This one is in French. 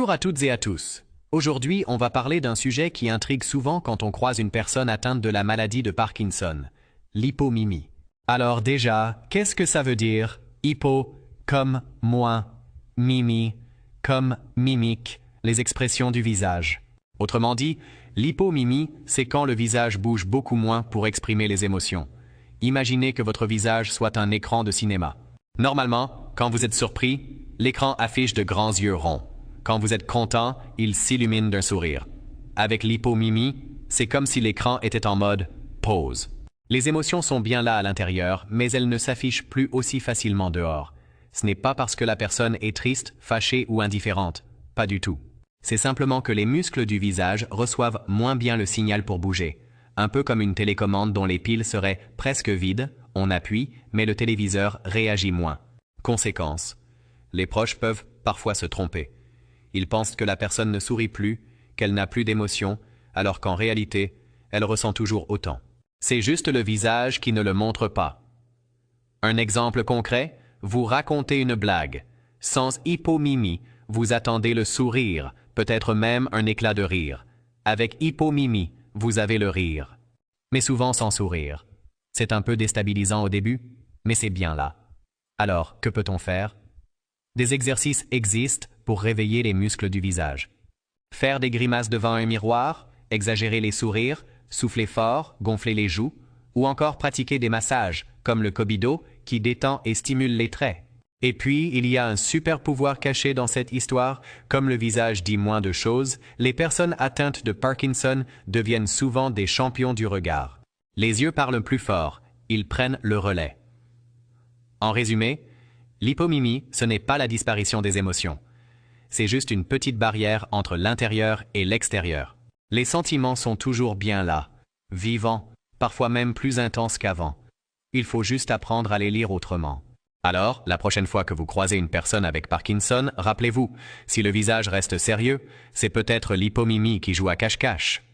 Bonjour à toutes et à tous. Aujourd'hui, on va parler d'un sujet qui intrigue souvent quand on croise une personne atteinte de la maladie de Parkinson, l'hypomimie. Alors déjà, qu'est-ce que ça veut dire? Hypo, comme moins, mimi, comme mimique, les expressions du visage. Autrement dit, l'hypomimie, c'est quand le visage bouge beaucoup moins pour exprimer les émotions. Imaginez que votre visage soit un écran de cinéma. Normalement, quand vous êtes surpris, l'écran affiche de grands yeux ronds. Quand vous êtes content, il s'illumine d'un sourire. Avec l'hypomimie, c'est comme si l'écran était en mode « pause ». Les émotions sont bien là à l'intérieur, mais elles ne s'affichent plus aussi facilement dehors. Ce n'est pas parce que la personne est triste, fâchée ou indifférente. Pas du tout. C'est simplement que les muscles du visage reçoivent moins bien le signal pour bouger. Un peu comme une télécommande dont les piles seraient presque vides, on appuie, mais le téléviseur réagit moins. Conséquence. Les proches peuvent parfois se tromper. Ils pensent que la personne ne sourit plus, qu'elle n'a plus d'émotion, alors qu'en réalité, elle ressent toujours autant. C'est juste le visage qui ne le montre pas. Un exemple concret, vous racontez une blague. Sans hypomimie, vous attendez le sourire, peut-être même un éclat de rire. Avec hypomimie, vous avez le rire. Mais souvent sans sourire. C'est un peu déstabilisant au début, mais c'est bien là. Alors, que peut-on faire? Des exercices existent pour réveiller les muscles du visage. Faire des grimaces devant un miroir, exagérer les sourires, souffler fort, gonfler les joues, ou encore pratiquer des massages, comme le Kobido, qui détend et stimule les traits. Et puis, il y a un super pouvoir caché dans cette histoire. Comme le visage dit moins de choses, les personnes atteintes de Parkinson deviennent souvent des champions du regard. Les yeux parlent plus fort, ils prennent le relais. En résumé, l'hypomimie, ce n'est pas la disparition des émotions. C'est juste une petite barrière entre l'intérieur et l'extérieur. Les sentiments sont toujours bien là, vivants, parfois même plus intenses qu'avant. Il faut juste apprendre à les lire autrement. Alors, la prochaine fois que vous croisez une personne avec Parkinson, rappelez-vous, si le visage reste sérieux, c'est peut-être l'hypomimie qui joue à cache-cache.